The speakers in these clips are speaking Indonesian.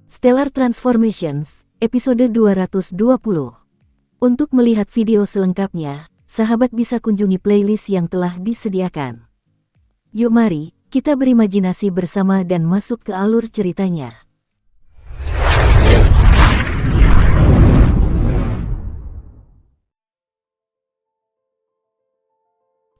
Stellar Transformations, episode 220. Untuk melihat video selengkapnya, sahabat bisa kunjungi playlist yang telah disediakan. Yuk mari, kita berimajinasi bersama dan masuk ke alur ceritanya.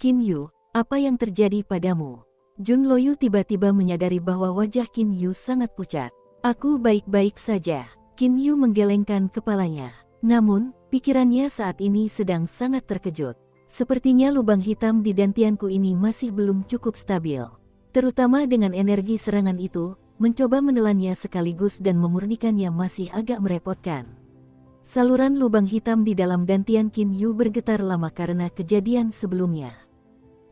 Qin Yu, apa yang terjadi padamu? Jun Loyu tiba-tiba menyadari bahwa wajah Qin Yu sangat pucat. Aku baik-baik saja. Qin Yu menggelengkan kepalanya. Namun, pikirannya saat ini sedang sangat terkejut. Sepertinya lubang hitam di dantianku ini masih belum cukup stabil. Terutama dengan energi serangan itu, mencoba menelannya sekaligus dan memurnikannya masih agak merepotkan. Saluran lubang hitam di dalam dantian Qin Yu bergetar lama karena kejadian sebelumnya.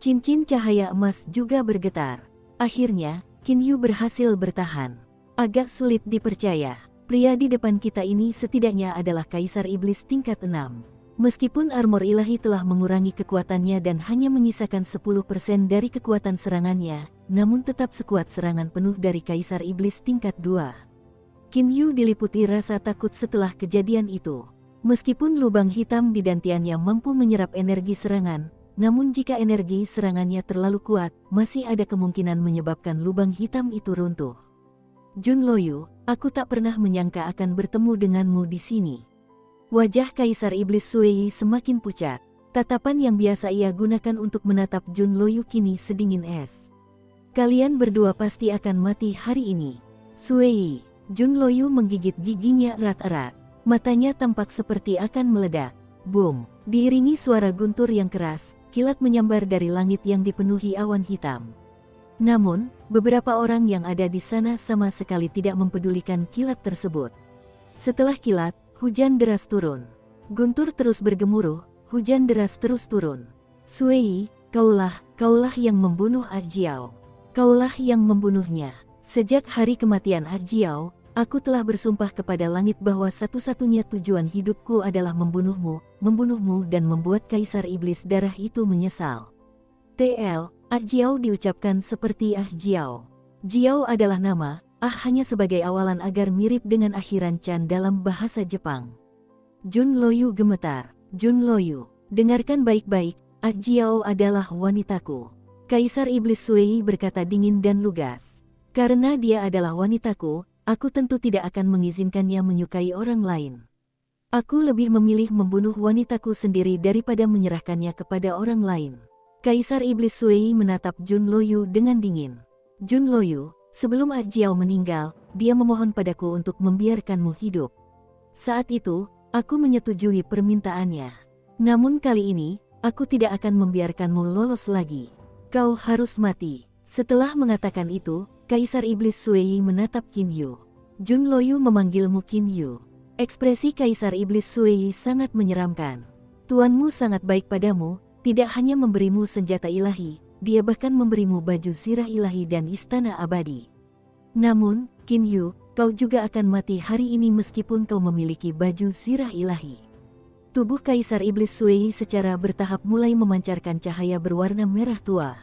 Cincin cahaya emas juga bergetar. Akhirnya, Qin Yu berhasil bertahan. Agak sulit dipercaya, pria di depan kita ini setidaknya adalah Kaisar Iblis tingkat 6. Meskipun armor ilahi telah mengurangi kekuatannya dan hanya menyisakan 10% dari kekuatan serangannya, namun tetap sekuat serangan penuh dari Kaisar Iblis tingkat 2. Qin Yu diliputi rasa takut setelah kejadian itu. Meskipun lubang hitam di dantiannya mampu menyerap energi serangan, namun jika energi serangannya terlalu kuat, masih ada kemungkinan menyebabkan lubang hitam itu runtuh. Jun Loyu, aku tak pernah menyangka akan bertemu denganmu di sini. Wajah Kaisar Iblis Suei semakin pucat. Tatapan yang biasa ia gunakan untuk menatap Jun Loyu kini sedingin es. Kalian berdua pasti akan mati hari ini. Suei, Jun Loyu menggigit giginya erat-erat. Matanya tampak seperti akan meledak. Boom, diiringi suara guntur yang keras, kilat menyambar dari langit yang dipenuhi awan hitam. Namun, beberapa orang yang ada di sana sama sekali tidak mempedulikan kilat tersebut. Setelah kilat, hujan deras turun. Guntur terus bergemuruh, hujan deras terus turun. Suei, kaulah yang membunuh Ajiao. Kaulah yang membunuhnya. Sejak hari kematian Ajiao, aku telah bersumpah kepada langit bahwa satu-satunya tujuan hidupku adalah membunuhmu dan membuat Kaisar Iblis darah itu menyesal. TL, Jiao diucapkan seperti Jiao. Jiao adalah nama, hanya sebagai awalan agar mirip dengan akhiran Chan dalam bahasa Jepang. Jun Loyu gemetar. Jun Loyu, dengarkan baik-baik, Jiao adalah wanitaku. Kaisar Iblis Suei berkata dingin dan lugas. Karena dia adalah wanitaku, aku tentu tidak akan mengizinkannya menyukai orang lain. Aku lebih memilih membunuh wanitaku sendiri daripada menyerahkannya kepada orang lain. Kaisar Iblis Suei menatap Jun Loyu dengan dingin. Jun Loyu, sebelum Jiao meninggal, dia memohon padaku untuk membiarkanmu hidup. Saat itu, aku menyetujui permintaannya. Namun kali ini, aku tidak akan membiarkanmu lolos lagi. Kau harus mati. Setelah mengatakan itu, Kaisar Iblis Suei menatap Qin Yu. Jun Loyu memanggilmu Qin Yu. Ekspresi Kaisar Iblis Suei sangat menyeramkan. Tuanmu sangat baik padamu. Tidak hanya memberimu senjata ilahi, dia bahkan memberimu baju sirah ilahi dan istana abadi. Namun, Qin Yu, kau juga akan mati hari ini meskipun kau memiliki baju sirah ilahi. Tubuh Kaisar Iblis Suei secara bertahap mulai memancarkan cahaya berwarna merah tua.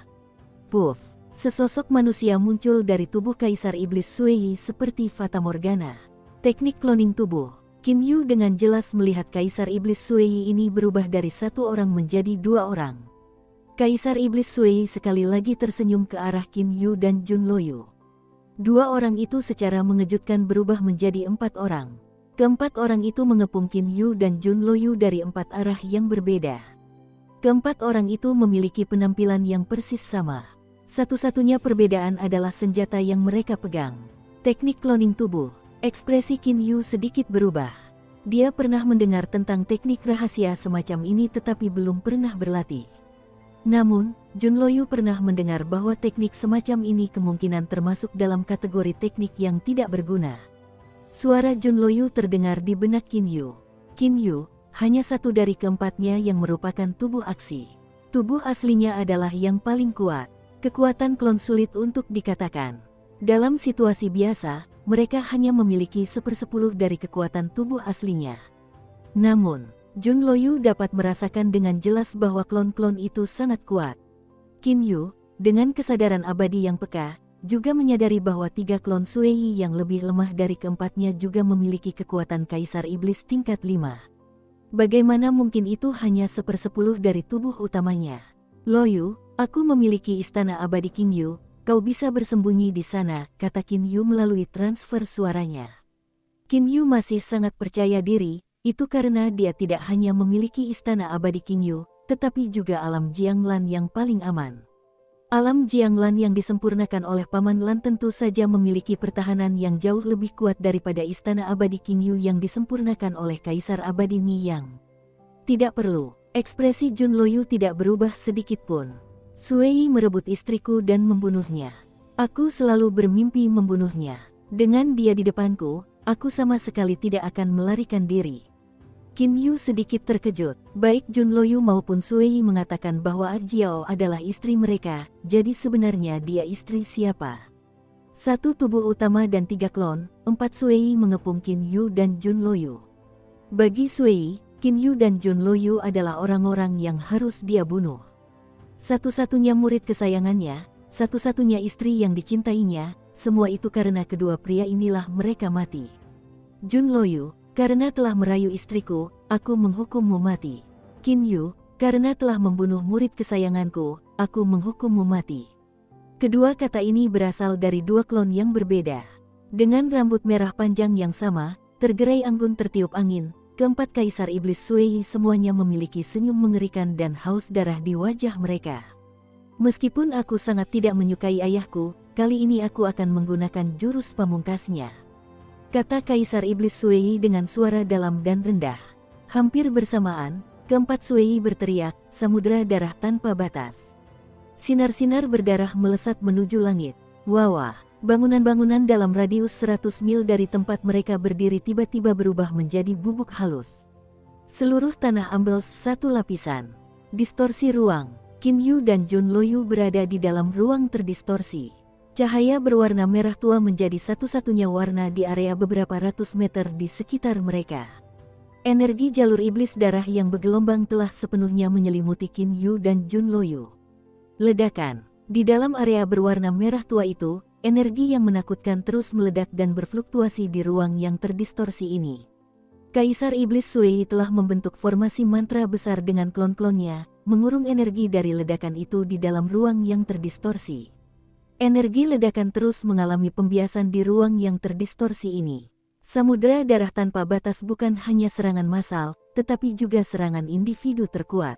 Puff, sesosok manusia muncul dari tubuh Kaisar Iblis Suei seperti Fata Morgana. Teknik cloning tubuh. Qin Yu dengan jelas melihat Kaisar Iblis Suei ini berubah dari satu orang menjadi dua orang. Kaisar Iblis Suei sekali lagi tersenyum ke arah Qin Yu dan Jun Loyu. Dua orang itu secara mengejutkan berubah menjadi 4 orang. Keempat orang itu mengepung Qin Yu dan Jun Loyu dari 4 arah yang berbeda. Keempat orang itu memiliki penampilan yang persis sama. Satu-satunya perbedaan adalah senjata yang mereka pegang. Teknik cloning tubuh. Ekspresi Qin Yu sedikit berubah. Dia pernah mendengar tentang teknik rahasia semacam ini tetapi belum pernah berlatih. Namun, Jun Loyu pernah mendengar bahwa teknik semacam ini kemungkinan termasuk dalam kategori teknik yang tidak berguna. Suara Jun Loyu terdengar di benak Qin Yu. Qin Yu, hanya satu dari keempatnya yang merupakan tubuh aksi. Tubuh aslinya adalah yang paling kuat. Kekuatan klon sulit untuk dikatakan. Dalam situasi biasa, mereka hanya memiliki 1/10 dari kekuatan tubuh aslinya. Namun, Jun Loyu dapat merasakan dengan jelas bahwa klon-klon itu sangat kuat. Qin Yu, dengan kesadaran abadi yang peka, juga menyadari bahwa 3 klon Sui yang lebih lemah dari keempatnya juga memiliki kekuatan Kaisar Iblis tingkat 5. Bagaimana mungkin itu hanya 1/10 dari tubuh utamanya? Loyu, aku memiliki istana abadi Qin Yu, kau bisa bersembunyi di sana, kata Qin Yu melalui transfer suaranya. Qin Yu masih sangat percaya diri, itu karena dia tidak hanya memiliki istana abadi Qin Yu, tetapi juga alam Jianglan yang paling aman. Alam Jianglan yang disempurnakan oleh Paman Lan tentu saja memiliki pertahanan yang jauh lebih kuat daripada istana abadi Qin Yu yang disempurnakan oleh Kaisar abadi Ni Yang. Tidak perlu, ekspresi Jun Loyu tidak berubah sedikit pun. Sui merebut istriku dan membunuhnya. Aku selalu bermimpi membunuhnya. Dengan dia di depanku, aku sama sekali tidak akan melarikan diri. Qin Yu sedikit terkejut. Baik Jun Loyu maupun Sui mengatakan bahwa Jiao adalah istri mereka, jadi sebenarnya dia istri siapa? 1 tubuh utama dan 3 klon, 4 Sui mengepung Qin Yu dan Jun Loyu. Bagi Sui, Qin Yu dan Jun Loyu adalah orang-orang yang harus dia bunuh. Satu-satunya murid kesayangannya, satu-satunya istri yang dicintainya, semua itu karena kedua pria inilah mereka mati. Jun Loyu, karena telah merayu istriku, aku menghukummu mati. Qin Yu, karena telah membunuh murid kesayanganku, aku menghukummu mati. Kedua kata ini berasal dari 2 klon yang berbeda. Dengan rambut merah panjang yang sama, tergerai anggun tertiup angin, keempat Kaisar Iblis Sui semuanya memiliki senyum mengerikan dan haus darah di wajah mereka. Meskipun aku sangat tidak menyukai ayahku, kali ini aku akan menggunakan jurus pamungkasnya, kata Kaisar Iblis Sui dengan suara dalam dan rendah. Hampir bersamaan, keempat Sui berteriak, samudera darah tanpa batas. Sinar-sinar berdarah melesat menuju langit. Wah! Bangunan-bangunan dalam radius 100 mil dari tempat mereka berdiri tiba-tiba berubah menjadi bubuk halus. Seluruh tanah ambles satu lapisan. Distorsi ruang. Qin Yu dan Jun Loyu berada di dalam ruang terdistorsi. Cahaya berwarna merah tua menjadi satu-satunya warna di area beberapa ratus meter di sekitar mereka. Energi jalur iblis darah yang bergelombang telah sepenuhnya menyelimuti Qin Yu dan Jun Loyu. Ledakan. Di dalam area berwarna merah tua itu, energi yang menakutkan terus meledak dan berfluktuasi di ruang yang terdistorsi ini. Kaisar Iblis Sui telah membentuk formasi mantra besar dengan klon-klonnya, mengurung energi dari ledakan itu di dalam ruang yang terdistorsi. Energi ledakan terus mengalami pembiasan di ruang yang terdistorsi ini. Samudera darah tanpa batas bukan hanya serangan massal, tetapi juga serangan individu terkuat.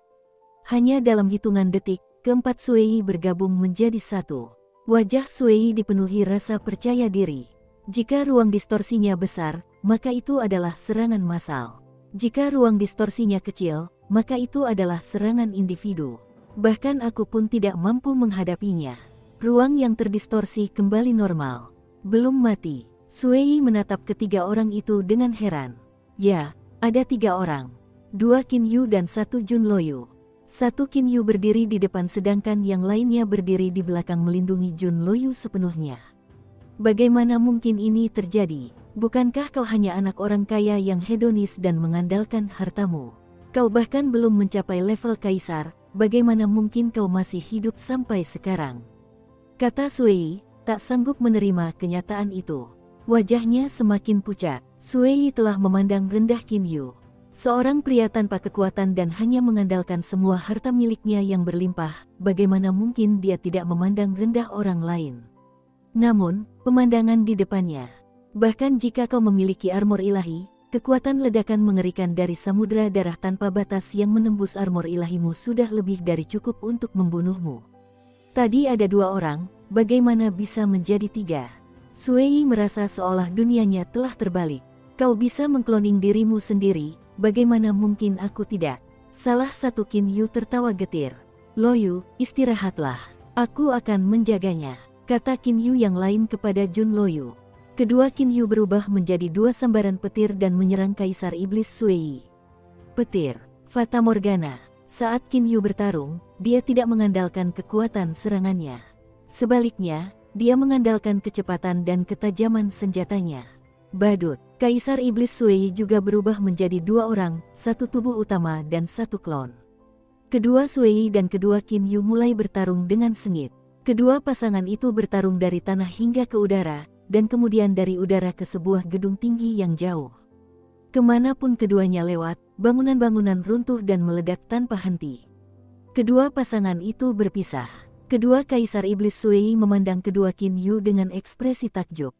Hanya dalam hitungan detik, keempat Sui bergabung menjadi satu. Wajah Sui dipenuhi rasa percaya diri. Jika ruang distorsinya besar, maka itu adalah serangan massal. Jika ruang distorsinya kecil, maka itu adalah serangan individu. Bahkan aku pun tidak mampu menghadapinya. Ruang yang terdistorsi kembali normal. Belum mati. Sui menatap ketiga orang itu dengan heran. Ya, ada 3 orang. 2 Qin Yu dan 1 Jun Loyu. 1 Qin Yu berdiri di depan sedangkan yang lainnya berdiri di belakang melindungi Jun Loyu sepenuhnya. Bagaimana mungkin ini terjadi? Bukankah kau hanya anak orang kaya yang hedonis dan mengandalkan hartamu? Kau bahkan belum mencapai level kaisar, bagaimana mungkin kau masih hidup sampai sekarang? Kata Sui, tak sanggup menerima kenyataan itu. Wajahnya semakin pucat. Sui telah memandang rendah Qin Yu. Seorang pria tanpa kekuatan dan hanya mengandalkan semua harta miliknya yang berlimpah, bagaimana mungkin dia tidak memandang rendah orang lain? Namun, pemandangan di depannya. Bahkan jika kau memiliki armor ilahi, kekuatan ledakan mengerikan dari samudera darah tanpa batas yang menembus armor ilahimu sudah lebih dari cukup untuk membunuhmu. Tadi ada 2 orang, bagaimana bisa menjadi 3? Sui merasa seolah dunianya telah terbalik. Kau bisa mengkloning dirimu sendiri, bagaimana mungkin aku tidak? Salah satu Qin Yu tertawa getir. Loyu, istirahatlah. Aku akan menjaganya, kata Qin Yu yang lain kepada Jun Loyu. Kedua Qin Yu berubah menjadi 2 sambaran petir dan menyerang Kaisar Iblis Sui. Petir, Fata Morgana. Saat Qin Yu bertarung, dia tidak mengandalkan kekuatan serangannya. Sebaliknya, dia mengandalkan kecepatan dan ketajaman senjatanya. Badut, Kaisar Iblis Sui juga berubah menjadi 2 orang, 1 tubuh utama dan 1 klon. Kedua Sui dan kedua Qin Yu mulai bertarung dengan sengit. Kedua pasangan itu bertarung dari tanah hingga ke udara, dan kemudian dari udara ke sebuah gedung tinggi yang jauh. Kemanapun keduanya lewat, bangunan-bangunan runtuh dan meledak tanpa henti. Kedua pasangan itu berpisah. Kedua Kaisar Iblis Sui memandang kedua Qin Yu dengan ekspresi takjub.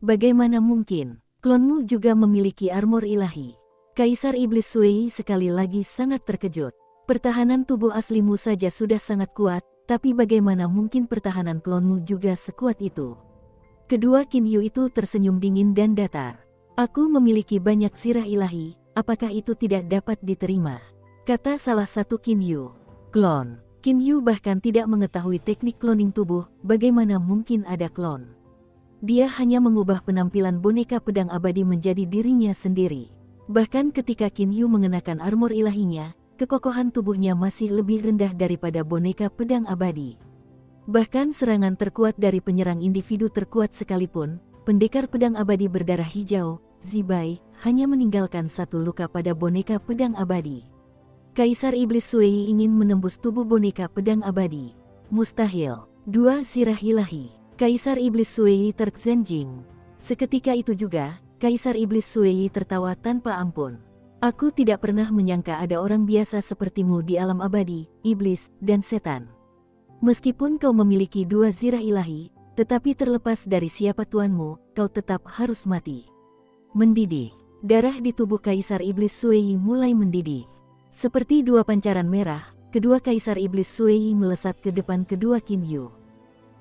Bagaimana mungkin? Klonmu juga memiliki armor ilahi. Kaisar Iblis Sui sekali lagi sangat terkejut. Pertahanan tubuh aslimu saja sudah sangat kuat, tapi bagaimana mungkin pertahanan klonmu juga sekuat itu? Kedua Qin Yu itu tersenyum dingin dan datar. Aku memiliki banyak sirah ilahi, apakah itu tidak dapat diterima? Kata salah satu Qin Yu. Klon. Qin Yu bahkan tidak mengetahui teknik cloning tubuh, bagaimana mungkin ada klon? Dia hanya mengubah penampilan boneka pedang abadi menjadi dirinya sendiri. Bahkan ketika Qin Yu mengenakan armor ilahinya, kekokohan tubuhnya masih lebih rendah daripada boneka pedang abadi. Bahkan serangan terkuat dari penyerang individu terkuat sekalipun, pendekar pedang abadi berdarah hijau, Zibai, hanya meninggalkan satu luka pada boneka pedang abadi. Kaisar Iblis Sui ingin menembus tubuh boneka pedang abadi. Mustahil. Dua sirah ilahi. Kaisar Iblis Sui terksenjing. Seketika itu juga, Kaisar Iblis Sui tertawa tanpa ampun. Aku tidak pernah menyangka ada orang biasa sepertimu di alam abadi, iblis, dan setan. Meskipun kau memiliki dua zirah ilahi, tetapi terlepas dari siapa tuanmu, kau tetap harus mati. Mendidih. Darah di tubuh Kaisar Iblis Sui mulai mendidih. Seperti dua pancaran merah, kedua Kaisar Iblis Sui melesat ke depan kedua Qin Yu.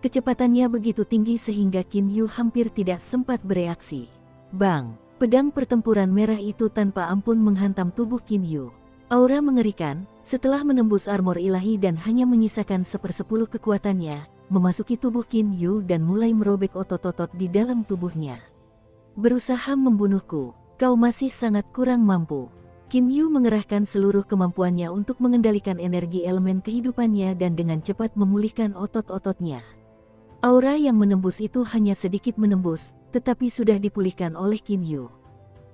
Kecepatannya begitu tinggi sehingga Qin Yu hampir tidak sempat bereaksi. Bang! Pedang pertempuran merah itu tanpa ampun menghantam tubuh Qin Yu. Aura mengerikan, setelah menembus armor ilahi dan hanya menyisakan 1/10 kekuatannya, memasuki tubuh Qin Yu dan mulai merobek otot-otot di dalam tubuhnya. Berusaha membunuhku, kau masih sangat kurang mampu. Qin Yu mengerahkan seluruh kemampuannya untuk mengendalikan energi elemen kehidupannya dan dengan cepat memulihkan otot-ototnya. Aura yang menembus itu hanya sedikit menembus, tetapi sudah dipulihkan oleh Qin Yu.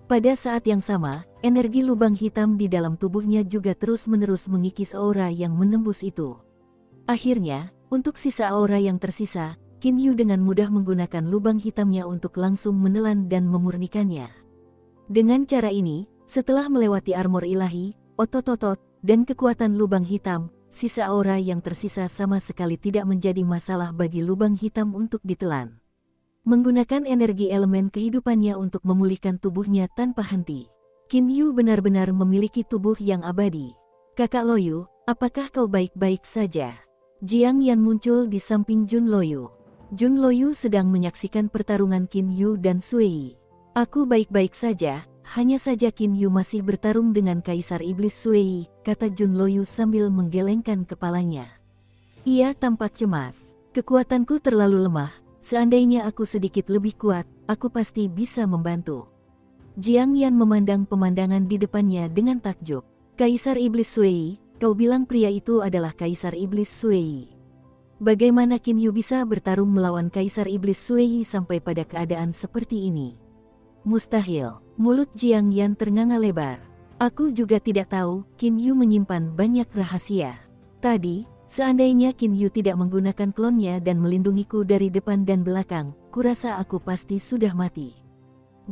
Pada saat yang sama, energi lubang hitam di dalam tubuhnya juga terus-menerus mengikis aura yang menembus itu. Akhirnya, untuk sisa aura yang tersisa, Qin Yu dengan mudah menggunakan lubang hitamnya untuk langsung menelan dan memurnikannya. Dengan cara ini, setelah melewati armor ilahi, otot-otot, dan kekuatan lubang hitam, sisa aura yang tersisa sama sekali tidak menjadi masalah bagi lubang hitam untuk ditelan. Menggunakan energi elemen kehidupannya untuk memulihkan tubuhnya tanpa henti. Qin Yu benar-benar memiliki tubuh yang abadi. Kakak Loyu, apakah kau baik-baik saja? Jiang Yan muncul di samping Jun Loyu. Jun Loyu sedang menyaksikan pertarungan Qin Yu dan Sui. Aku baik-baik saja. Hanya saja Qin Yu masih bertarung dengan Kaisar Iblis Sui, kata Jun Loyu sambil menggelengkan kepalanya. Ia tampak cemas. Kekuatanku terlalu lemah, seandainya aku sedikit lebih kuat, aku pasti bisa membantu. Jiang Yan memandang pemandangan di depannya dengan takjub. Kaisar Iblis Sui, kau bilang pria itu adalah Kaisar Iblis Sui. Bagaimana Qin Yu bisa bertarung melawan Kaisar Iblis Sui sampai pada keadaan seperti ini? Mustahil. Mulut Jiang Yan ternganga lebar. Aku juga tidak tahu, Qin Yu menyimpan banyak rahasia. Tadi, seandainya Qin Yu tidak menggunakan klonnya dan melindungiku dari depan dan belakang, kurasa aku pasti sudah mati.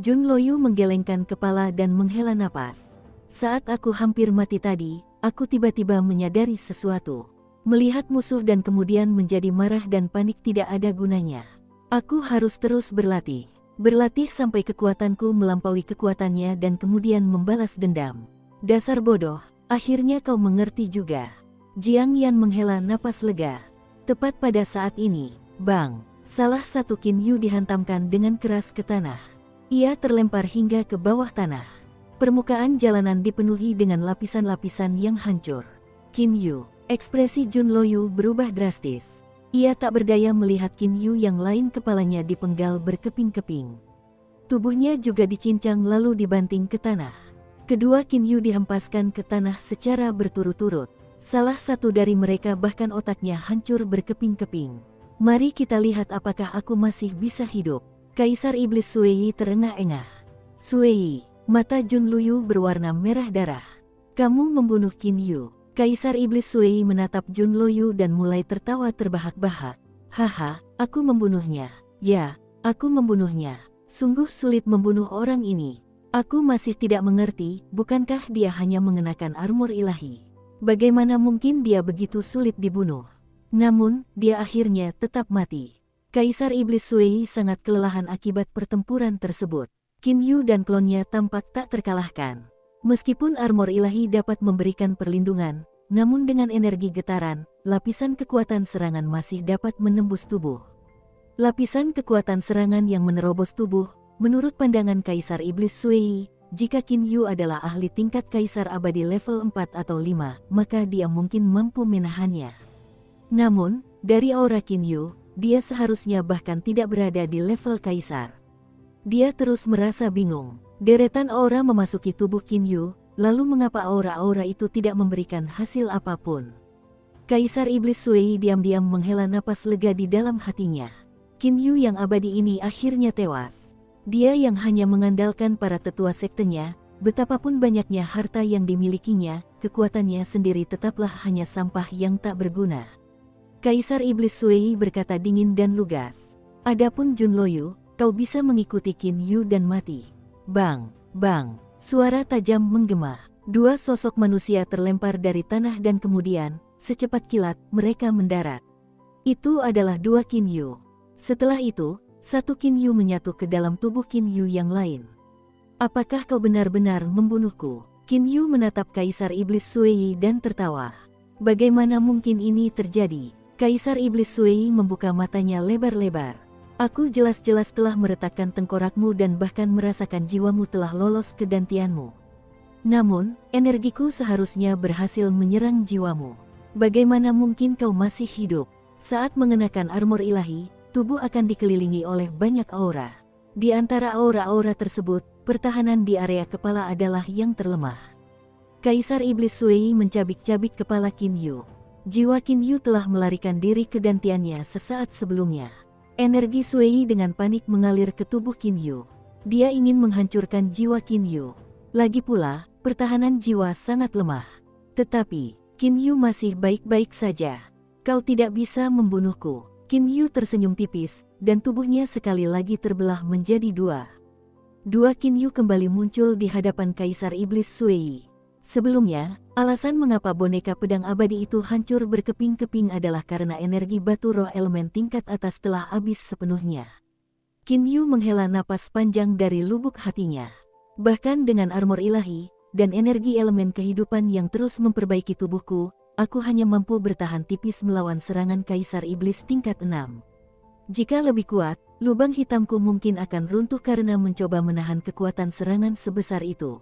Jun Loyu menggelengkan kepala dan menghela napas. Saat aku hampir mati tadi, aku tiba-tiba menyadari sesuatu. Melihat musuh dan kemudian menjadi marah dan panik tidak ada gunanya. Aku harus terus berlatih. Berlatih sampai kekuatanku melampaui kekuatannya dan kemudian membalas dendam. Dasar bodoh, akhirnya kau mengerti juga. Jiang Yan menghela napas lega. Tepat pada saat ini, bang, salah satu Qin Yu dihantamkan dengan keras ke tanah. Ia terlempar hingga ke bawah tanah. Permukaan jalanan dipenuhi dengan lapisan-lapisan yang hancur. Qin Yu, ekspresi Jun Loyu berubah drastis. Ia tak berdaya melihat Qin Yu yang lain kepalanya dipenggal berkeping-keping. Tubuhnya juga dicincang lalu dibanting ke tanah. Kedua Qin Yu dihempaskan ke tanah secara berturut-turut. Salah satu dari mereka bahkan otaknya hancur berkeping-keping. Mari kita lihat apakah aku masih bisa hidup. Kaisar Iblis Sui terengah-engah. Sui, mata Jun Loyu berwarna merah darah. Kamu membunuh Qin Yu. Kaisar Iblis Sui menatap Jun Loyu dan mulai tertawa terbahak-bahak. Haha, aku membunuhnya. Ya, aku membunuhnya. Sungguh sulit membunuh orang ini. Aku masih tidak mengerti, bukankah dia hanya mengenakan armor ilahi? Bagaimana mungkin dia begitu sulit dibunuh? Namun, dia akhirnya tetap mati. Kaisar Iblis Sui sangat kelelahan akibat pertempuran tersebut. Qin Yu dan klonnya tampak tak terkalahkan. Meskipun armor ilahi dapat memberikan perlindungan, namun dengan energi getaran, lapisan kekuatan serangan masih dapat menembus tubuh. Lapisan kekuatan serangan yang menerobos tubuh, menurut pandangan Kaisar Iblis Sui, jika Qin Yu adalah ahli tingkat Kaisar Abadi level 4 atau 5, maka dia mungkin mampu menahannya. Namun, dari aura Qin Yu, dia seharusnya bahkan tidak berada di level Kaisar. Dia terus merasa bingung. Deretan aura memasuki tubuh Qin Yu, lalu mengapa aura-aura itu tidak memberikan hasil apapun? Kaisar Iblis Sui diam-diam menghela napas lega di dalam hatinya. Qin Yu yang abadi ini akhirnya tewas. Dia yang hanya mengandalkan para tetua sektenya, betapapun banyaknya harta yang dimilikinya, kekuatannya sendiri tetaplah hanya sampah yang tak berguna. Kaisar Iblis Sui berkata dingin dan lugas. Adapun Jun Loyu, kau bisa mengikuti Qin Yu dan mati. Bang, bang, suara tajam menggema. Dua sosok manusia terlempar dari tanah dan kemudian, secepat kilat, mereka mendarat. Itu adalah dua Qin Yu. Setelah itu, satu Qin Yu menyatu ke dalam tubuh Qin Yu yang lain. Apakah kau benar-benar membunuhku? Qin Yu menatap Kaisar Iblis Sui dan tertawa. Bagaimana mungkin ini terjadi? Kaisar Iblis Sui membuka matanya lebar-lebar. Aku jelas-jelas telah meretakkan tengkorakmu dan bahkan merasakan jiwamu telah lolos ke dantianmu. Namun, energiku seharusnya berhasil menyerang jiwamu. Bagaimana mungkin kau masih hidup? Saat mengenakan armor ilahi, tubuh akan dikelilingi oleh banyak aura. Di antara aura-aura tersebut, pertahanan di area kepala adalah yang terlemah. Kaisar Iblis Sui mencabik-cabik kepala Qin Yu. Jiwa Qin Yu telah melarikan diri ke dantiannya sesaat sebelumnya. Energi Sui dengan panik mengalir ke tubuh Qin Yu. Dia ingin menghancurkan jiwa Qin Yu. Lagi pula, pertahanan jiwa sangat lemah. Tetapi, Qin Yu masih baik-baik saja. Kau tidak bisa membunuhku. Qin Yu tersenyum tipis, dan tubuhnya sekali lagi terbelah menjadi dua. Dua Qin Yu kembali muncul di hadapan Kaisar Iblis Sui. Sebelumnya, alasan mengapa boneka pedang abadi itu hancur berkeping-keping adalah karena energi batu roh elemen tingkat atas telah habis sepenuhnya. Qin Yu menghela napas panjang dari lubuk hatinya. Bahkan dengan armor ilahi, dan energi elemen kehidupan yang terus memperbaiki tubuhku, aku hanya mampu bertahan tipis melawan serangan Kaisar Iblis tingkat 6. Jika lebih kuat, lubang hitamku mungkin akan runtuh karena mencoba menahan kekuatan serangan sebesar itu.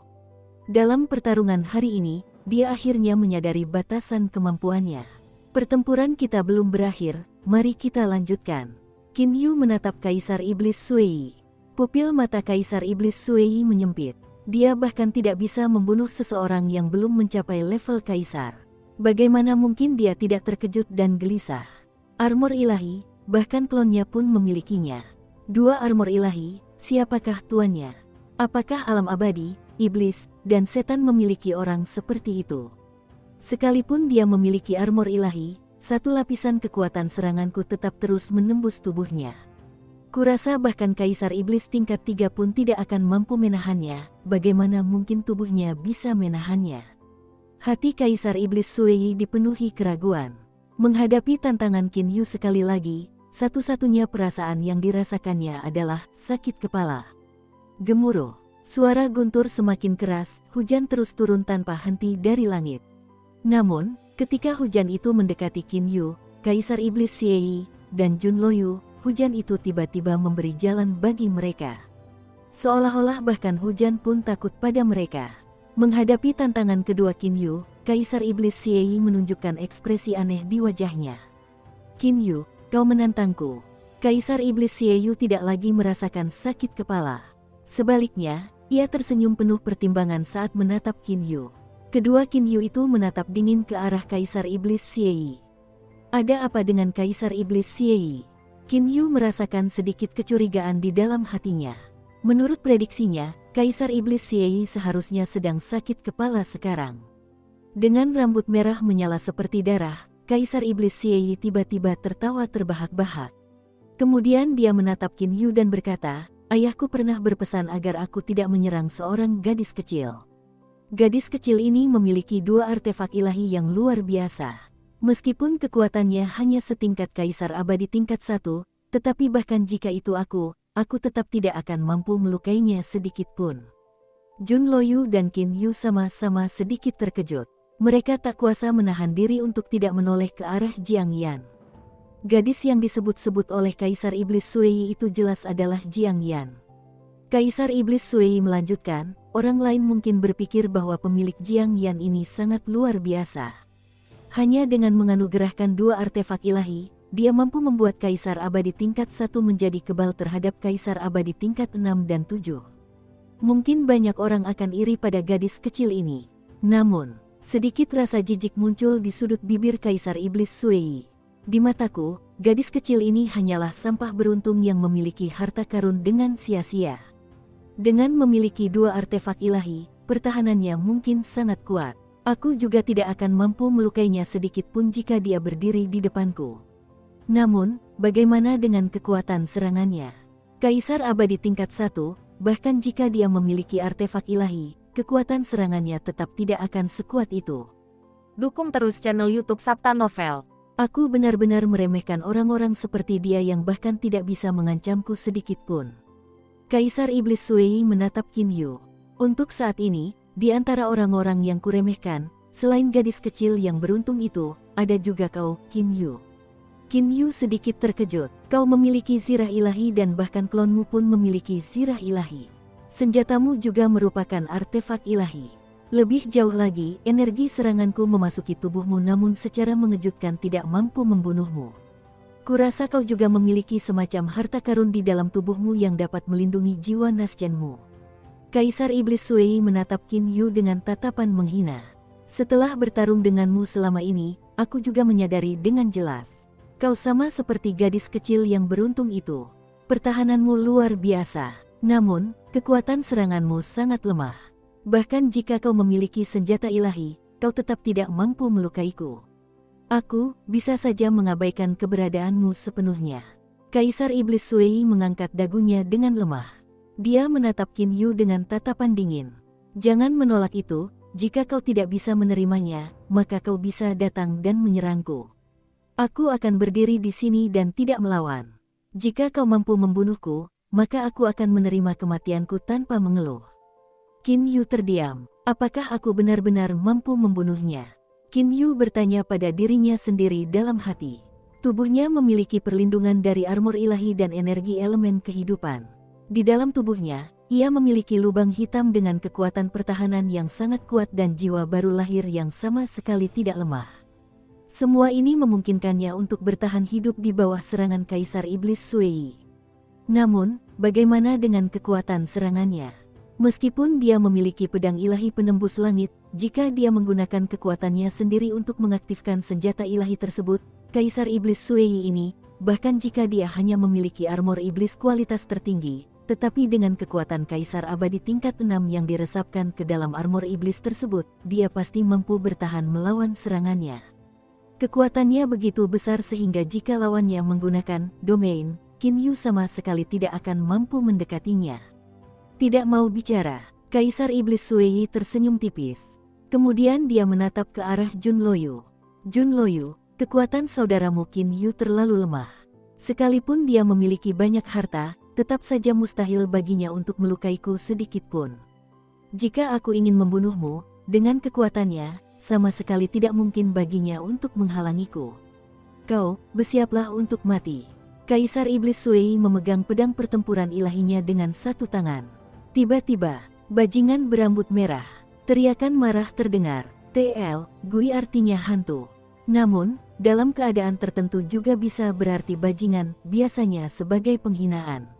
Dalam pertarungan hari ini, dia akhirnya menyadari batasan kemampuannya. Pertempuran kita belum berakhir, mari kita lanjutkan. Qin Yu menatap Kaisar Iblis Sui. Pupil mata Kaisar Iblis Sui menyempit. Dia bahkan tidak bisa membunuh seseorang yang belum mencapai level Kaisar. Bagaimana mungkin dia tidak terkejut dan gelisah? Armor ilahi, bahkan klonnya pun memilikinya. Dua armor ilahi, siapakah tuannya? Apakah alam abadi, iblis, dan setan memiliki orang seperti itu? Sekalipun dia memiliki armor ilahi, satu lapisan kekuatan seranganku tetap terus menembus tubuhnya. Kurasa bahkan Kaisar Iblis tingkat 3 pun tidak akan mampu menahannya. Bagaimana mungkin tubuhnya bisa menahannya? Hati Kaisar Iblis Sui dipenuhi keraguan. Menghadapi tantangan Qin Yu sekali lagi, satu-satunya perasaan yang dirasakannya adalah sakit kepala. Gemuruh. Suara guntur semakin keras, hujan terus turun tanpa henti dari langit. Namun, ketika hujan itu mendekati Qin Yu, Kaisar Iblis Sui, dan Jun Loyu, hujan itu tiba-tiba memberi jalan bagi mereka. Seolah-olah bahkan hujan pun takut pada mereka. Menghadapi tantangan kedua Qin Yu, Kaisar Iblis Sui menunjukkan ekspresi aneh di wajahnya. Qin Yu, kau menantangku. Kaisar Iblis Sui tidak lagi merasakan sakit kepala. Sebaliknya, ia tersenyum penuh pertimbangan saat menatap Qin Yu. Kedua Qin Yu itu menatap dingin ke arah Kaisar Iblis Sui. Ada apa dengan Kaisar Iblis Sui? Qin Yu merasakan sedikit kecurigaan di dalam hatinya. Menurut prediksinya, Kaisar Iblis Sui seharusnya sedang sakit kepala sekarang. Dengan rambut merah menyala seperti darah, Kaisar Iblis Xie tiba-tiba tertawa terbahak-bahak. Kemudian dia menatap Qin Yu dan berkata, "Ayahku pernah berpesan agar aku tidak menyerang seorang gadis kecil. Gadis kecil ini memiliki 2 artefak ilahi yang luar biasa. Meskipun kekuatannya hanya setingkat Kaisar Abadi tingkat 1, tetapi bahkan jika itu aku tetap tidak akan mampu melukainya sedikit pun." Jun Loyu dan Qin Yu sama-sama sedikit terkejut. Mereka tak kuasa menahan diri untuk tidak menoleh ke arah Jiang Yan. Gadis yang disebut-sebut oleh Kaisar Iblis Sui itu jelas adalah Jiang Yan. Kaisar Iblis Sui melanjutkan, orang lain mungkin berpikir bahwa pemilik Jiang Yan ini sangat luar biasa. Hanya dengan menganugerahkan 2 artefak ilahi, dia mampu membuat Kaisar Abadi tingkat 1 menjadi kebal terhadap Kaisar Abadi tingkat 6 dan 7. Mungkin banyak orang akan iri pada gadis kecil ini. Namun, sedikit rasa jijik muncul di sudut bibir Kaisar Iblis Sui. Di mataku, gadis kecil ini hanyalah sampah beruntung yang memiliki harta karun dengan sia-sia. Dengan memiliki 2 artefak ilahi, pertahanannya mungkin sangat kuat. Aku juga tidak akan mampu melukainya sedikit pun jika dia berdiri di depanku. Namun, bagaimana dengan kekuatan serangannya? Kaisar Abadi tingkat 1, bahkan jika dia memiliki artefak ilahi, kekuatan serangannya tetap tidak akan sekuat itu. Dukung terus channel YouTube Sabta Novel. Aku benar-benar meremehkan orang-orang seperti dia yang bahkan tidak bisa mengancamku sedikit pun. Kaisar Iblis Sui menatap Qin Yu. Untuk saat ini, di antara orang-orang yang kuremehkan, selain gadis kecil yang beruntung itu, ada juga kau, Qin Yu. Qin Yu sedikit terkejut. Kau memiliki zirah ilahi dan bahkan klonmu pun memiliki zirah ilahi. Senjatamu juga merupakan artefak ilahi. Lebih jauh lagi, energi seranganku memasuki tubuhmu namun secara mengejutkan tidak mampu membunuhmu. Kurasa kau juga memiliki semacam harta karun di dalam tubuhmu yang dapat melindungi jiwa nascenmu. Kaisar Iblis Sui menatap Qin Yu dengan tatapan menghina. Setelah bertarung denganmu selama ini, aku juga menyadari dengan jelas. Kau sama seperti gadis kecil yang beruntung itu. Pertahananmu luar biasa. Namun, kekuatan seranganmu sangat lemah. Bahkan jika kau memiliki senjata ilahi, kau tetap tidak mampu melukaiku. Aku bisa saja mengabaikan keberadaanmu sepenuhnya. Kaisar Iblis Sui mengangkat dagunya dengan lemah. Dia menatap Qin Yu dengan tatapan dingin. Jangan menolak itu, jika kau tidak bisa menerimanya, maka kau bisa datang dan menyerangku. Aku akan berdiri di sini dan tidak melawan. Jika kau mampu membunuhku, maka aku akan menerima kematianku tanpa mengeluh. Qin Yu terdiam. Apakah aku benar-benar mampu membunuhnya? Qin Yu bertanya pada dirinya sendiri dalam hati. Tubuhnya memiliki perlindungan dari armor ilahi dan energi elemen kehidupan. Di dalam tubuhnya, ia memiliki lubang hitam dengan kekuatan pertahanan yang sangat kuat dan jiwa baru lahir yang sama sekali tidak lemah. Semua ini memungkinkannya untuk bertahan hidup di bawah serangan Kaisar Iblis Sui. Namun, bagaimana dengan kekuatan serangannya? Meskipun dia memiliki pedang ilahi penembus langit, jika dia menggunakan kekuatannya sendiri untuk mengaktifkan senjata ilahi tersebut, Kaisar Iblis Sui ini, bahkan jika dia hanya memiliki armor iblis kualitas tertinggi, tetapi dengan kekuatan Kaisar Abadi tingkat 6 yang diresapkan ke dalam armor iblis tersebut, dia pasti mampu bertahan melawan serangannya. Kekuatannya begitu besar sehingga jika lawannya menggunakan domain, Qin Yu sama sekali tidak akan mampu mendekatinya. Tidak mau bicara, Kaisar Iblis Sui tersenyum tipis. Kemudian dia menatap ke arah Jun Loyu. Jun Loyu, kekuatan saudaramu Qin Yu terlalu lemah. Sekalipun dia memiliki banyak harta, tetap saja mustahil baginya untuk melukaiku sedikit pun. Jika aku ingin membunuhmu, dengan kekuatannya, sama sekali tidak mungkin baginya untuk menghalangiku. Kau, bersiaplah untuk mati. Kaisar Iblis Sui memegang pedang pertempuran ilahinya dengan satu tangan. Tiba-tiba, bajingan berambut merah. Teriakan marah terdengar. TL, Gui artinya hantu. Namun, dalam keadaan tertentu juga bisa berarti bajingan, biasanya sebagai penghinaan.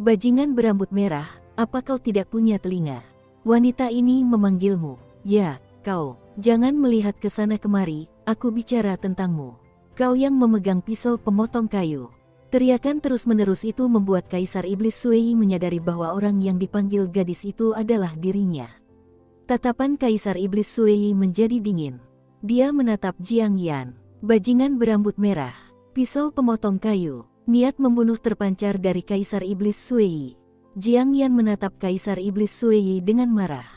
Bajingan berambut merah, apa kau tidak punya telinga? Wanita ini memanggilmu. Ya, kau, jangan melihat ke sana kemari, aku bicara tentangmu. Kau yang memegang pisau pemotong kayu. Teriakan terus-menerus itu membuat Kaisar Iblis Sui menyadari bahwa orang yang dipanggil gadis itu adalah dirinya. Tatapan Kaisar Iblis Sui menjadi dingin. Dia menatap Jiang Yan. Bajingan berambut merah, pisau pemotong kayu, niat membunuh terpancar dari Kaisar Iblis Sueyi. Jiang Yan menatap Kaisar Iblis Sueyi dengan marah.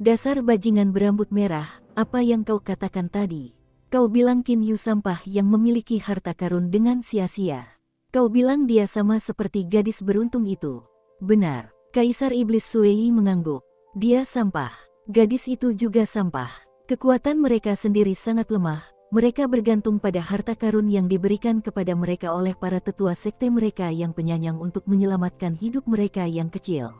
Dasar bajingan berambut merah, apa yang kau katakan tadi? Kau bilang Qin Yu sampah yang memiliki harta karun dengan sia-sia. Kau bilang dia sama seperti gadis beruntung itu. Benar, Kaisar Iblis Sueyi mengangguk. Dia sampah. Gadis itu juga sampah. Kekuatan mereka sendiri sangat lemah. Mereka bergantung pada harta karun yang diberikan kepada mereka oleh para tetua sekte mereka yang penyayang untuk menyelamatkan hidup mereka yang kecil.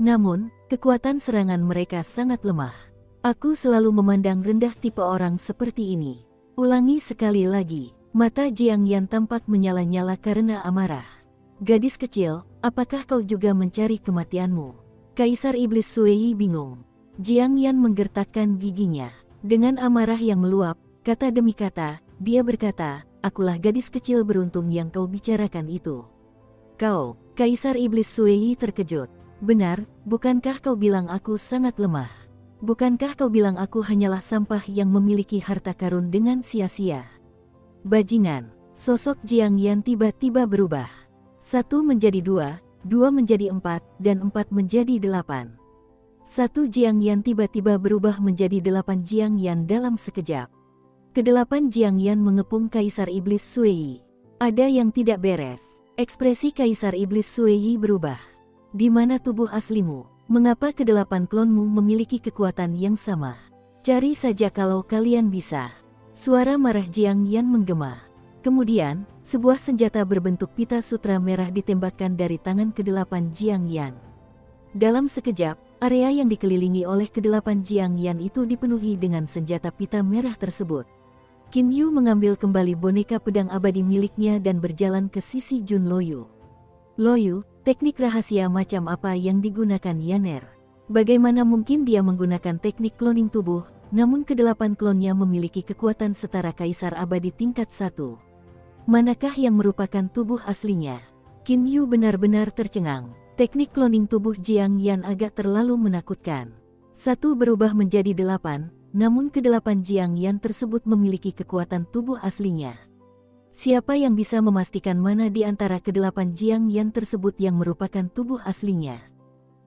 Namun, kekuatan serangan mereka sangat lemah. Aku selalu memandang rendah tipe orang seperti ini. Ulangi sekali lagi. Mata Jiang Yan tampak menyala-nyala karena amarah. Gadis kecil, apakah kau juga mencari kematianmu? Kaisar Iblis Sueyi bingung. Jiang Yan menggertakkan giginya. Dengan amarah yang meluap, kata demi kata, dia berkata, akulah gadis kecil beruntung yang kau bicarakan itu. Kau, Kaisar Iblis Sueyi terkejut. Benar, bukankah kau bilang aku sangat lemah? Bukankah kau bilang aku hanyalah sampah yang memiliki harta karun dengan sia-sia? Bajingan, sosok Jiang Yan tiba-tiba berubah. 1 menjadi 2, 2 menjadi 4, dan 4 menjadi 8. 1 Jiang Yan tiba-tiba berubah menjadi 8 Jiang Yan dalam sekejap. Kedelapan Jiang Yan mengepung Kaisar Iblis Sueyi. Ada yang tidak beres. Ekspresi Kaisar Iblis Sueyi berubah. Di mana tubuh aslimu? Mengapa kedelapan klonmu memiliki kekuatan yang sama? Cari saja kalau kalian bisa. Suara marah Jiang Yan menggema. Kemudian, sebuah senjata berbentuk pita sutra merah ditembakkan dari tangan kedelapan Jiang Yan. Dalam sekejap, area yang dikelilingi oleh kedelapan Jiang Yan itu dipenuhi dengan senjata pita merah tersebut. Qin Yu mengambil kembali boneka pedang abadi miliknya dan berjalan ke sisi Jun Loyu. Loyu, teknik rahasia macam apa yang digunakan Yaner? Bagaimana mungkin dia menggunakan teknik cloning tubuh, namun kedelapan klonnya memiliki kekuatan setara Kaisar Abadi tingkat 1. Manakah yang merupakan tubuh aslinya? Qin Yu benar-benar tercengang. Teknik cloning tubuh Jiang Yan agak terlalu menakutkan. 1 berubah menjadi 8. Namun kedelapan Jiang Yan tersebut memiliki kekuatan tubuh aslinya. Siapa yang bisa memastikan mana di antara kedelapan Jiang Yan tersebut yang merupakan tubuh aslinya?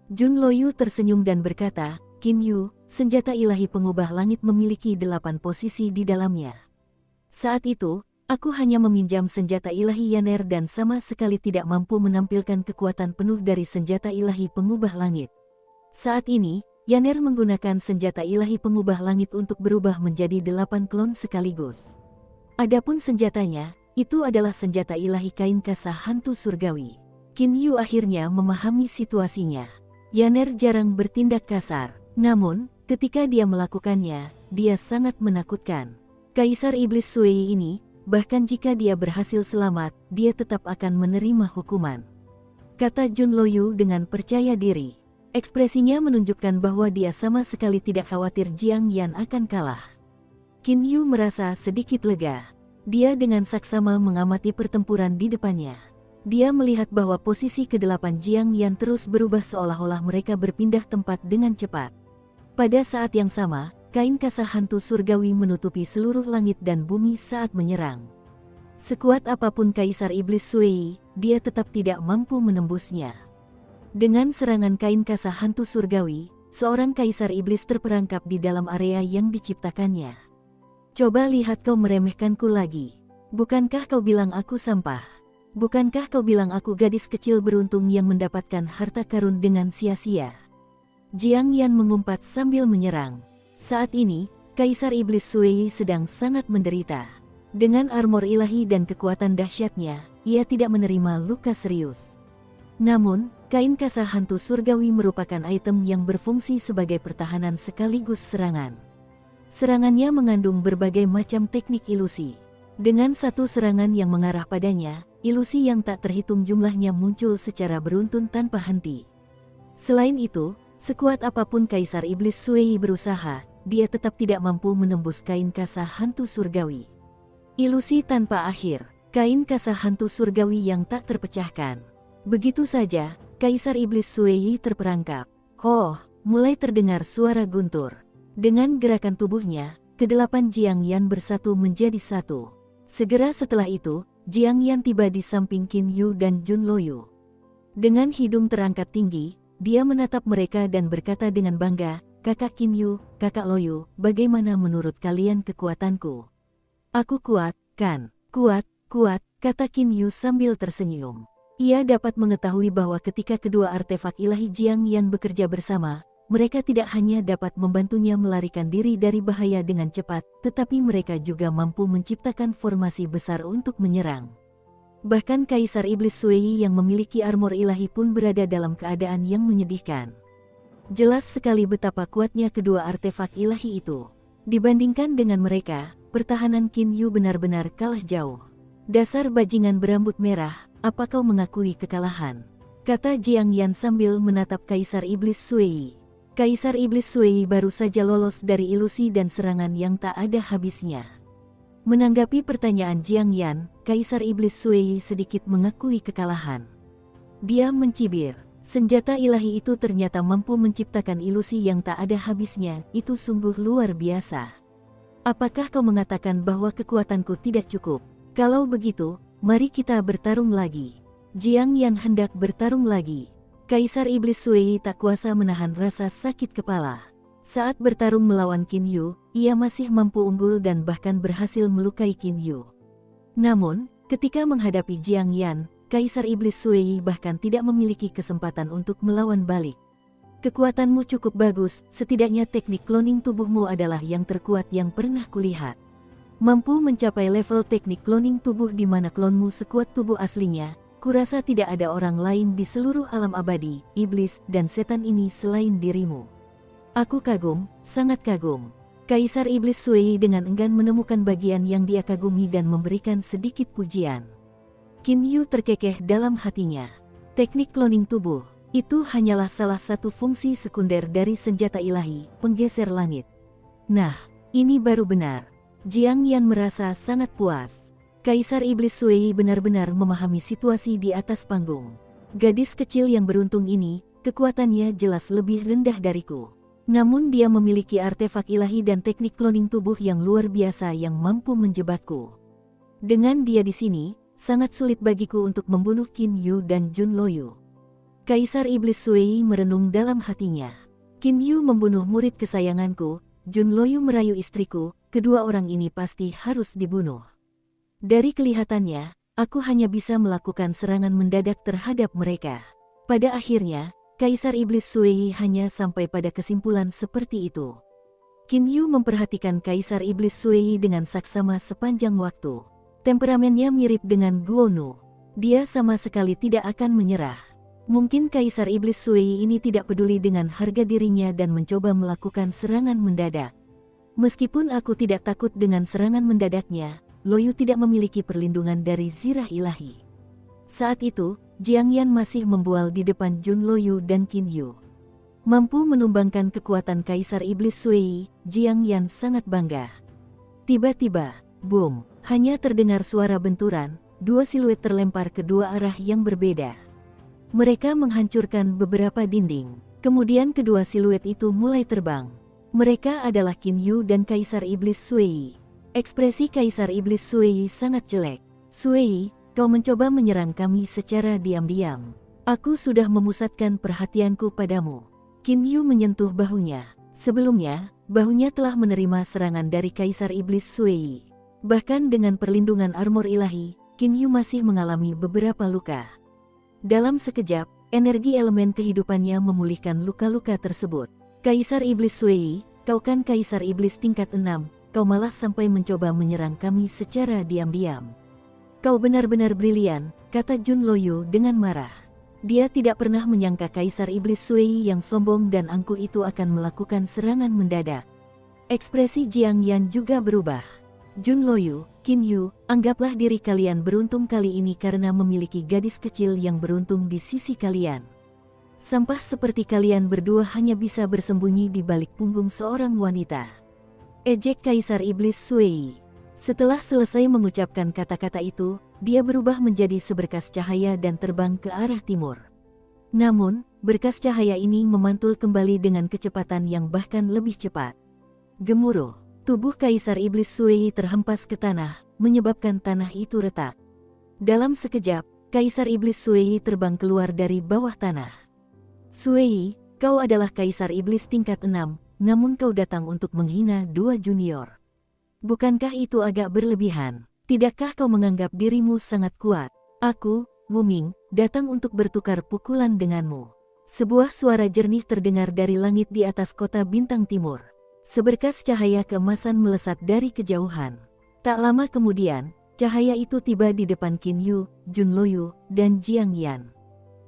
Jun Loyu tersenyum dan berkata, Qin Yu, senjata ilahi pengubah langit memiliki 8 posisi di dalamnya. Saat itu, aku hanya meminjam senjata ilahi Yaner dan sama sekali tidak mampu menampilkan kekuatan penuh dari senjata ilahi pengubah langit. Saat ini, Yaner menggunakan senjata ilahi pengubah langit untuk berubah menjadi 8 klon sekaligus. Adapun senjatanya, itu adalah senjata ilahi kain kasah hantu surgawi. Qin Yu akhirnya memahami situasinya. Yaner jarang bertindak kasar, namun, ketika dia melakukannya, dia sangat menakutkan. Kaisar Iblis Sueyi ini, bahkan jika dia berhasil selamat, dia tetap akan menerima hukuman. Kata Jun Loyu dengan percaya diri. Ekspresinya menunjukkan bahwa dia sama sekali tidak khawatir Jiang Yan akan kalah. Qin Yu merasa sedikit lega. Dia dengan saksama mengamati pertempuran di depannya. Dia melihat bahwa posisi kedelapan Jiang Yan terus berubah seolah-olah mereka berpindah tempat dengan cepat. Pada saat yang sama, kain kasah hantu surgawi menutupi seluruh langit dan bumi saat menyerang. Sekuat apapun Kaisar Iblis Sueyi, dia tetap tidak mampu menembusnya. Dengan serangan kain kasah hantu surgawi, seorang Kaisar Iblis terperangkap di dalam area yang diciptakannya. Coba lihat kau meremehkanku lagi. Bukankah kau bilang aku sampah? Bukankah kau bilang aku gadis kecil beruntung yang mendapatkan harta karun dengan sia-sia? Jiang Yan mengumpat sambil menyerang. Saat ini, Kaisar Iblis Sueyi sedang sangat menderita. Dengan armor ilahi dan kekuatan dahsyatnya, ia tidak menerima luka serius. Namun, kain kasah hantu surgawi merupakan item yang berfungsi sebagai pertahanan sekaligus serangan. Serangannya mengandung berbagai macam teknik ilusi. Dengan satu serangan yang mengarah padanya, ilusi yang tak terhitung jumlahnya muncul secara beruntun tanpa henti. Selain itu, sekuat apapun Kaisar Iblis Sueyi berusaha, dia tetap tidak mampu menembus kain kasah hantu surgawi. Ilusi tanpa akhir, kain kasah hantu surgawi yang tak terpecahkan. Begitu saja, Kaisar Iblis Sueyi terperangkap. Mulai terdengar suara guntur. Dengan gerakan tubuhnya, kedelapan Jiang Yan bersatu menjadi satu. Segera setelah itu, Jiang Yan tiba di samping Qin Yu dan Jun Loyu. Dengan hidung terangkat tinggi, dia menatap mereka dan berkata dengan bangga, "Kakak Qin Yu, kakak Loyu, bagaimana menurut kalian kekuatanku?" "Aku kuat, kan?" "Kuat, kuat," kata Qin Yu sambil tersenyum. Ia dapat mengetahui bahwa ketika kedua artefak ilahi Jiang Yan bekerja bersama, mereka tidak hanya dapat membantunya melarikan diri dari bahaya dengan cepat, tetapi mereka juga mampu menciptakan formasi besar untuk menyerang. Bahkan Kaisar Iblis Sui yang memiliki armor ilahi pun berada dalam keadaan yang menyedihkan. Jelas sekali betapa kuatnya kedua artefak ilahi itu. Dibandingkan dengan mereka, pertahanan Qin Yu benar-benar kalah jauh. "Dasar bajingan berambut merah, apa kau mengakui kekalahan?" kata Jiang Yan sambil menatap Kaisar Iblis Sui. Kaisar Iblis Sui baru saja lolos dari ilusi dan serangan yang tak ada habisnya. Menanggapi pertanyaan Jiang Yan, Kaisar Iblis Sui sedikit mengakui kekalahan. Dia mencibir, senjata ilahi itu ternyata mampu menciptakan ilusi yang tak ada habisnya, itu sungguh luar biasa. "Apakah kau mengatakan bahwa kekuatanku tidak cukup? Kalau begitu, mari kita bertarung lagi." Jiang Yan hendak bertarung lagi. Kaisar Iblis Sui tak kuasa menahan rasa sakit kepala. Saat bertarung melawan Qin Yu, ia masih mampu unggul dan bahkan berhasil melukai Qin Yu. Namun, ketika menghadapi Jiang Yan, Kaisar Iblis Sui bahkan tidak memiliki kesempatan untuk melawan balik. "Kekuatanmu cukup bagus, setidaknya teknik cloning tubuhmu adalah yang terkuat yang pernah kulihat. Mampu mencapai level teknik cloning tubuh di mana klonmu sekuat tubuh aslinya. Kurasa tidak ada orang lain di seluruh alam abadi, iblis, dan setan ini selain dirimu. Aku kagum, sangat kagum." Kaisar Iblis Sui dengan enggan menemukan bagian yang dia kagumi dan memberikan sedikit pujian. Qin Yu terkekeh dalam hatinya. Teknik cloning tubuh, itu hanyalah salah satu fungsi sekunder dari senjata ilahi, penggeser langit. Nah, ini baru benar. Jiang Yan merasa sangat puas. Kaisar Iblis Sui benar-benar memahami situasi di atas panggung. Gadis kecil yang beruntung ini, kekuatannya jelas lebih rendah dariku. Namun dia memiliki artefak ilahi dan teknik cloning tubuh yang luar biasa yang mampu menjebakku. Dengan dia di sini, sangat sulit bagiku untuk membunuh Qin Yu dan Jun Loyu. Kaisar Iblis Sui merenung dalam hatinya. Qin Yu membunuh murid kesayanganku, Jun Loyu merayu istriku, kedua orang ini pasti harus dibunuh. Dari kelihatannya, aku hanya bisa melakukan serangan mendadak terhadap mereka. Pada akhirnya, Kaisar Iblis Sui hanya sampai pada kesimpulan seperti itu. Qin Yu memperhatikan Kaisar Iblis Sui dengan saksama sepanjang waktu. Temperamennya mirip dengan Guo Nu. Dia sama sekali tidak akan menyerah. Mungkin Kaisar Iblis Sui ini tidak peduli dengan harga dirinya dan mencoba melakukan serangan mendadak. Meskipun aku tidak takut dengan serangan mendadaknya, Loyu tidak memiliki perlindungan dari zirah ilahi. Saat itu, Jiang Yan masih membual di depan Jun Loyu dan Qin Yu. Mampu menumbangkan kekuatan Kaisar Iblis Sui, Jiang Yan sangat bangga. Tiba-tiba, boom, hanya terdengar suara benturan, dua siluet terlempar ke dua arah yang berbeda. Mereka menghancurkan beberapa dinding. Kemudian kedua siluet itu mulai terbang. Mereka adalah Qin Yu dan Kaisar Iblis Sui. Ekspresi Kaisar Iblis Sui sangat jelek. "Sui, kau mencoba menyerang kami secara diam-diam. Aku sudah memusatkan perhatianku padamu." Qin Yu menyentuh bahunya. Sebelumnya, bahunya telah menerima serangan dari Kaisar Iblis Sui. Bahkan dengan perlindungan armor ilahi, Qin Yu masih mengalami beberapa luka. Dalam sekejap, energi elemen kehidupannya memulihkan luka-luka tersebut. "Kaisar Iblis Sui, kau kan Kaisar Iblis tingkat 6, kau malah sampai mencoba menyerang kami secara diam-diam. Kau benar-benar brilian," kata Jun Loyu dengan marah. Dia tidak pernah menyangka Kaisar Iblis Sui yang sombong dan angkuh itu akan melakukan serangan mendadak. Ekspresi Jiang Yan juga berubah. "Jun Loyu, Qin Yu, anggaplah diri kalian beruntung kali ini karena memiliki gadis kecil yang beruntung di sisi kalian. Sampah seperti kalian berdua hanya bisa bersembunyi di balik punggung seorang wanita." Ejek Kaisar Iblis Sui. Setelah selesai mengucapkan kata-kata itu, dia berubah menjadi seberkas cahaya dan terbang ke arah timur. Namun, berkas cahaya ini memantul kembali dengan kecepatan yang bahkan lebih cepat. Gemuruh, tubuh Kaisar Iblis Sui terhempas ke tanah, menyebabkan tanah itu retak. Dalam sekejap, Kaisar Iblis Sui terbang keluar dari bawah tanah. Sui, kau adalah Kaisar Iblis tingkat 6, namun kau datang untuk menghina dua junior. Bukankah itu agak berlebihan? Tidakkah kau menganggap dirimu sangat kuat? Aku, Wu Ming, datang untuk bertukar pukulan denganmu. Sebuah suara jernih terdengar dari langit di atas kota bintang timur. Seberkas cahaya keemasan melesat dari kejauhan. Tak lama kemudian, cahaya itu tiba di depan Qin Yu, Jun Loyu, dan Jiang Yan.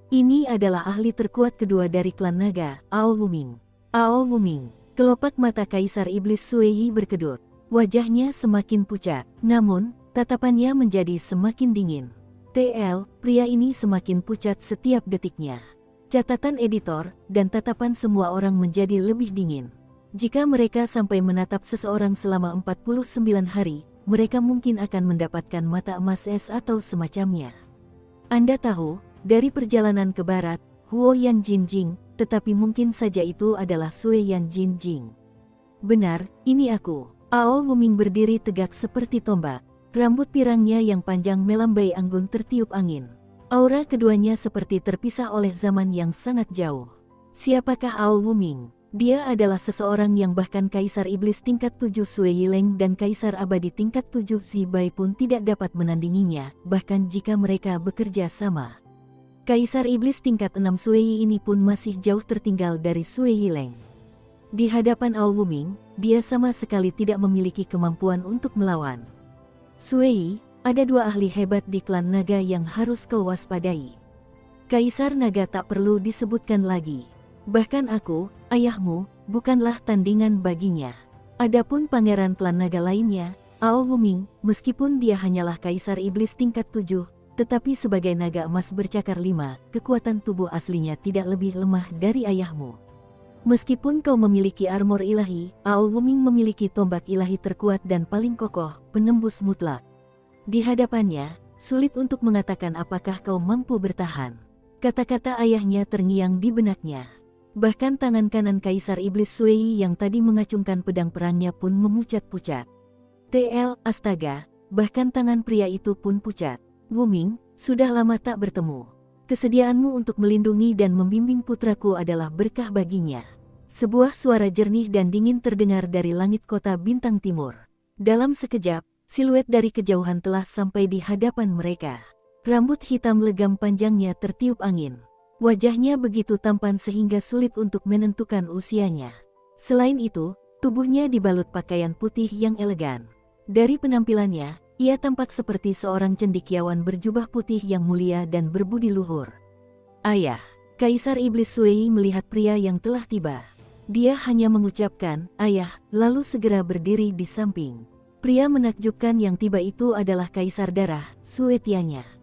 Ini adalah ahli terkuat kedua dari klan naga, Ao Wuming. Ao Wuming, kelopak mata Kaisar Iblis Sui berkedut. Wajahnya semakin pucat, namun, tatapannya menjadi semakin dingin. TL, pria ini semakin pucat setiap detiknya. Catatan editor, dan tatapan semua orang menjadi lebih dingin. Jika mereka sampai menatap seseorang selama 49 hari, mereka mungkin akan mendapatkan mata emas es atau semacamnya. Anda tahu, dari perjalanan ke barat, Huo Yan Jinjing, tetapi mungkin saja itu adalah Sui Yan Jinjing. Benar, ini aku. Ao Wuming berdiri tegak seperti tombak. Rambut pirangnya yang panjang melambai anggun tertiup angin. Aura keduanya seperti terpisah oleh zaman yang sangat jauh. Siapakah Ao Wuming? Dia adalah seseorang yang bahkan Kaisar Iblis tingkat 7 Sui Yileng dan Kaisar Abadi tingkat 7 Zibai pun tidak dapat menandinginya, bahkan jika mereka bekerja sama. Kaisar Iblis tingkat 6 Sui ini pun masih jauh tertinggal dari Sui Yileng. Di hadapan Ao Wuming, dia sama sekali tidak memiliki kemampuan untuk melawan. Sui, ada dua ahli hebat di klan naga yang harus kau waspadai. Kaisar naga tak perlu disebutkan lagi. Bahkan aku, ayahmu, bukanlah tandingan baginya. Adapun pangeran klan naga lainnya, Ao Wuming, meskipun dia hanyalah Kaisar Iblis tingkat 7, tetapi sebagai naga emas bercakar 5, kekuatan tubuh aslinya tidak lebih lemah dari ayahmu. Meskipun kau memiliki armor ilahi, Ao Wuming memiliki tombak ilahi terkuat dan paling kokoh, penembus mutlak. Di hadapannya, sulit untuk mengatakan apakah kau mampu bertahan. Kata-kata ayahnya terngiang di benaknya. Bahkan tangan kanan Kaisar Iblis Sui yang tadi mengacungkan pedang perangnya pun memucat-pucat. TL, astaga, bahkan tangan pria itu pun pucat. Wuming, sudah lama tak bertemu. Kesediaanmu untuk melindungi dan membimbing putraku adalah berkah baginya. Sebuah suara jernih dan dingin terdengar dari langit kota bintang timur. Dalam sekejap, siluet dari kejauhan telah sampai di hadapan mereka. Rambut hitam legam panjangnya tertiup angin. Wajahnya begitu tampan sehingga sulit untuk menentukan usianya. Selain itu, tubuhnya dibalut pakaian putih yang elegan. Dari penampilannya, ia tampak seperti seorang cendekiawan berjubah putih yang mulia dan berbudi luhur. Ayah, Kaisar Iblis Sui melihat pria yang telah tiba. Dia hanya mengucapkan, ayah, lalu segera berdiri di samping. Pria menakjubkan yang tiba itu adalah Kaisar Darah, Sui Tianya.